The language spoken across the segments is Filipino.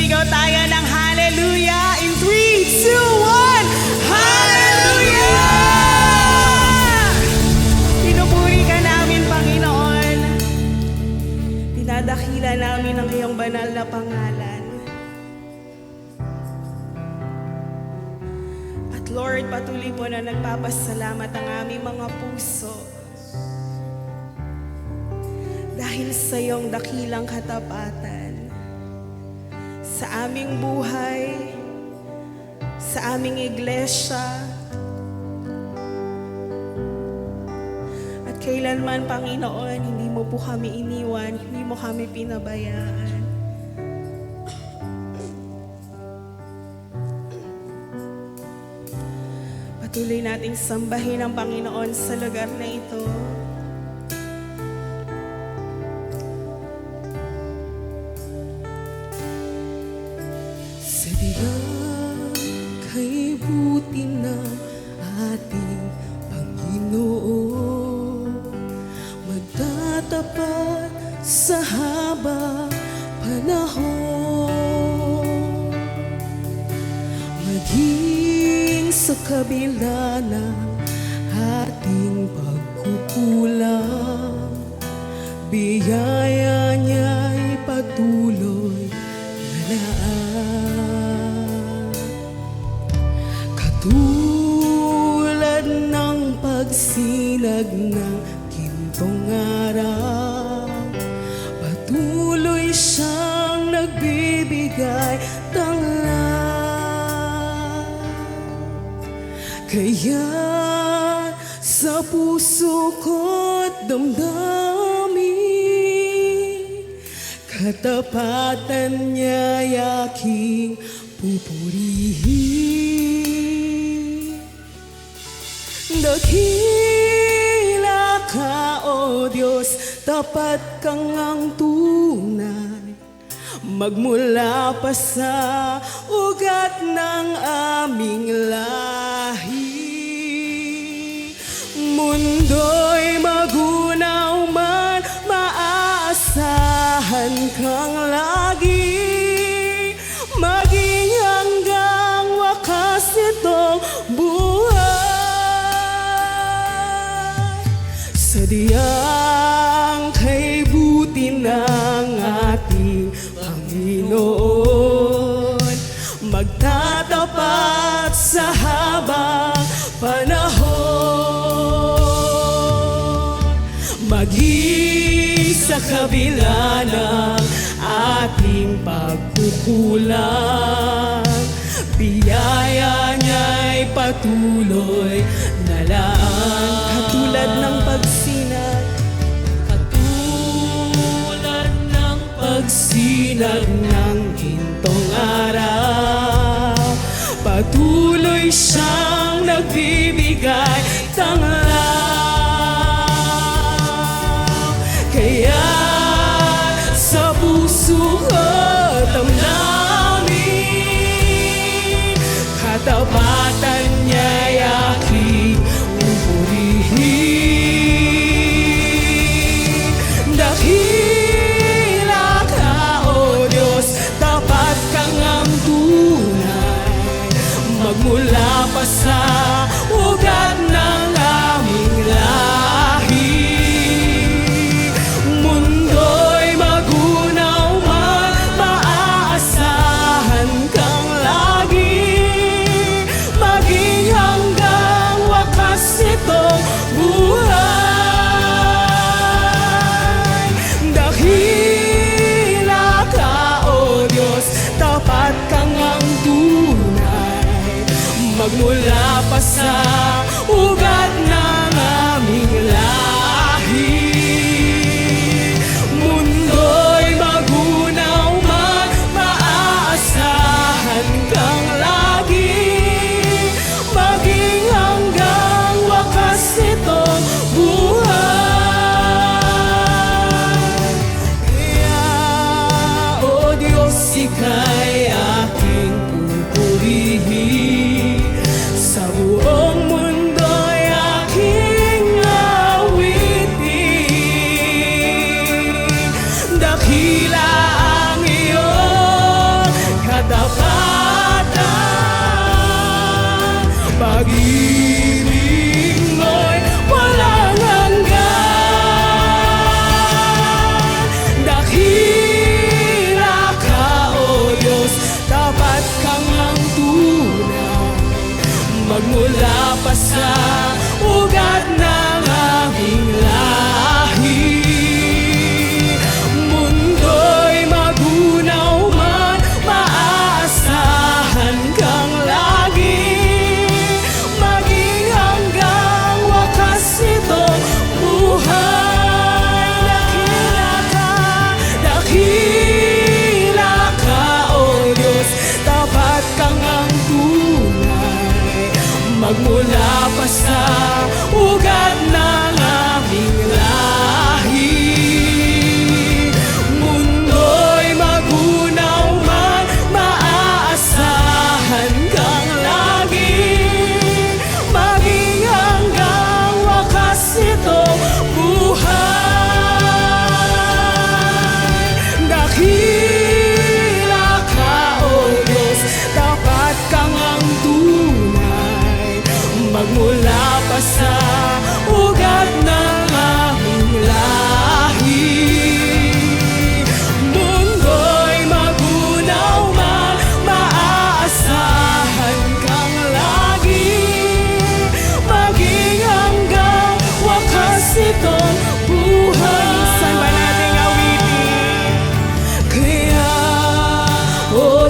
Sumigaw tayo ng hallelujah in 3, 2, 1. Hallelujah! Pinupuri ka namin, Panginoon. Dinadakila namin ang iyong banal na pangalan. At Lord, patuloy po na nagpapasalamat ang aming mga puso dahil sa iyong dakilang katapatan sa aming buhay, sa aming iglesia, at kailanman, Panginoon, hindi mo po kami iniwan, hindi mo kami pinabayaan. Patuloy nating sambahin ang Panginoon sa lugar na ito. Sadyang kay buti ng ating Panginoon, magtatapat sa habang panahon, maging sa kabila ng ating pagkukulang, biyaya niya'y patuloy na laan. Katulad ng pagsinag ng gintong araw, patuloy siyang nagbibigay tanglan. Kaya sa puso ko't damdamin, katapatan niya'y aking pupurihin. Dakila ka, O Diyos, tapat kang ang tunay, magmula pa sa ugat ng aming lahi. Mundo'y magunaw man, maaasahan kang lagi, maging hanggang wakas itong buhay. Sadyang kay buti ng ating Panginoon, magtatapat sa habang panahon, maging sa kabila ng ating pagkukulang, biyaya niya'y patuloy na laan. Katulad ng pagsinag, katulad ng pagsinag ng gintong araw, patuloy siyang nagbibigay tanglaw. Kaya sa puso ko't damdamin, katapatan niya'y aking pupurihin. Dakila ka, O Diyos, tapat kang ang tunay, magmula pa sa ugat ng aming lahi. Mundo'y magunaw man, maaasahan kang lagi, maging hanggang wakas itong buhay. Dakila ka, O Diyos, tapat kang ang tunay, magmula pa sa ugat ng aming lahi. Mundo'y magunaw man, maaasahan kang lagi, maging hanggang wakas itong buhay. Kaya, O Diyos, ika'y aking pupurihin, sa buong mundo'y aking awitin. Dakila ang iyong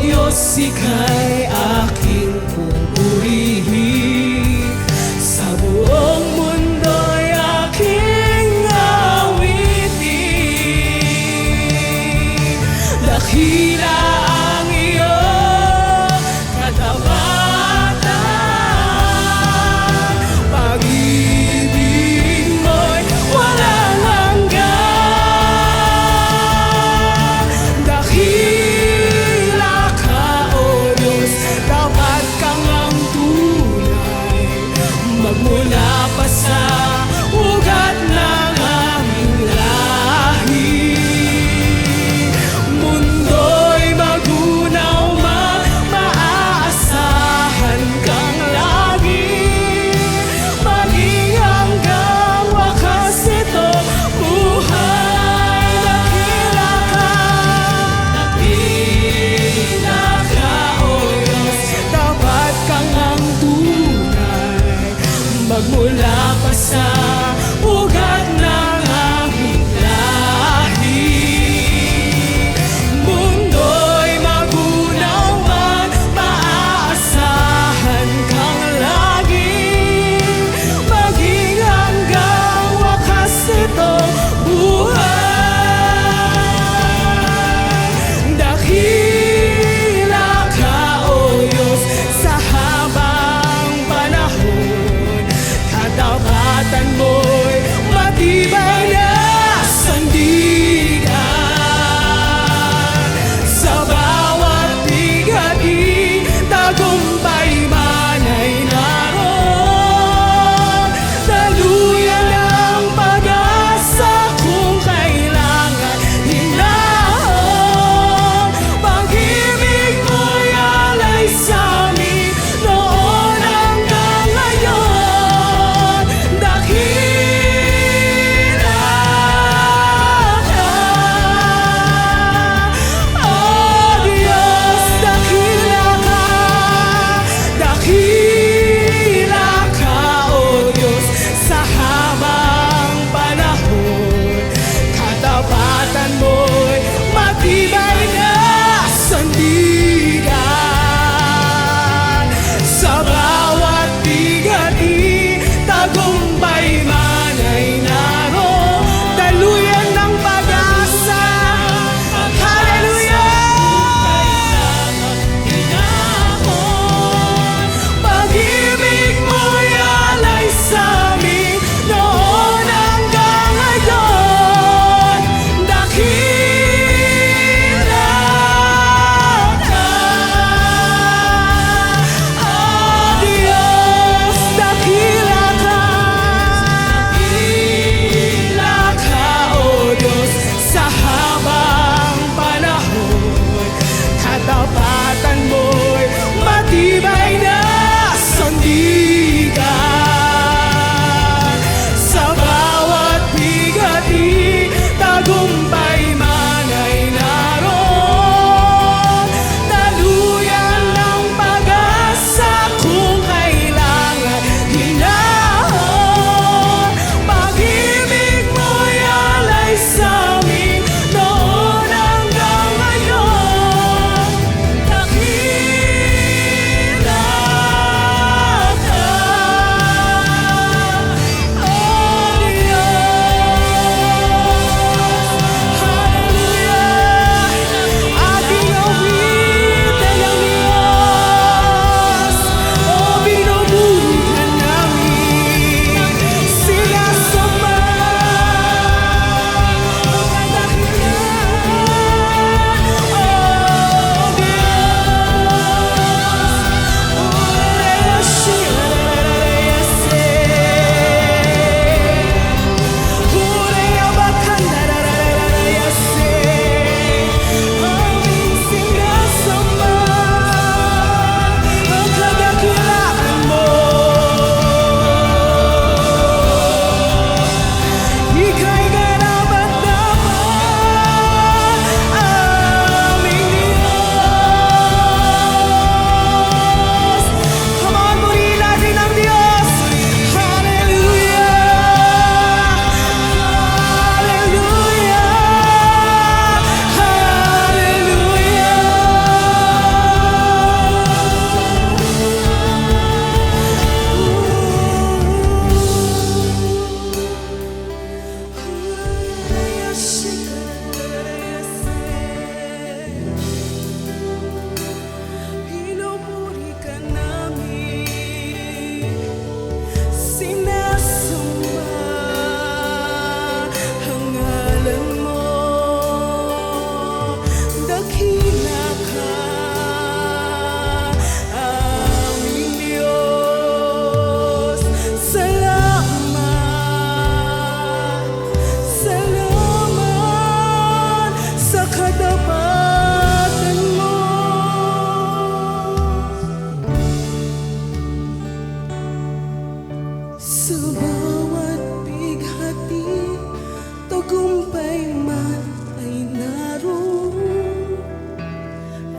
Diyos, ika'y aking pupurihin. Sa buong mundo'y aking awitin. Dakila ang iyong katapatan, pag-ibig mo'y walang hanggan. Dakila ka, O Diyos, dapat kang ang tuwa.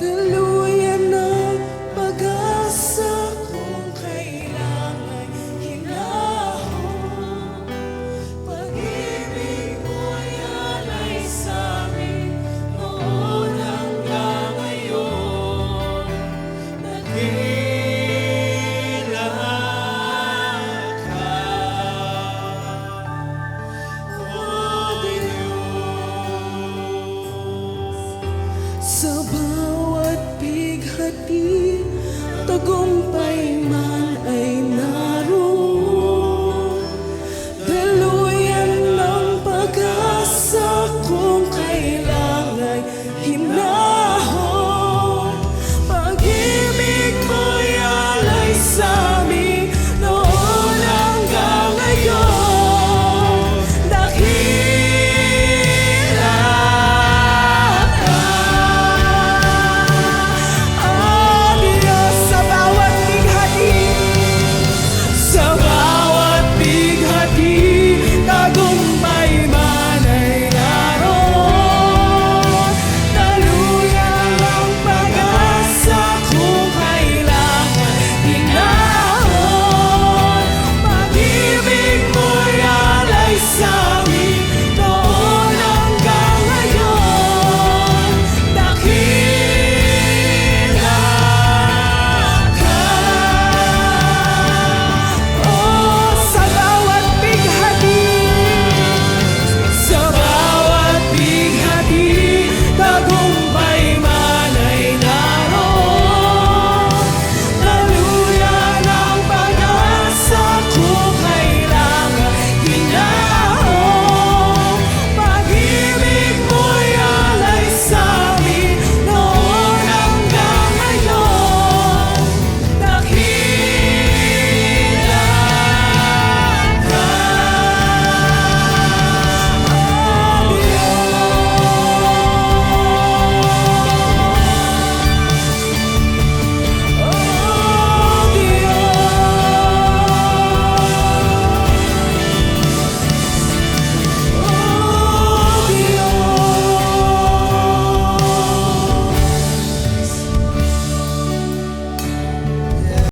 daluyan ng pag-asa kung kailangan hinahon. Pag-ibig mo'y alay sa'min noon hanggang ngayon. Dakila ka, O Diyos. Sa bawat bighati, tagumpay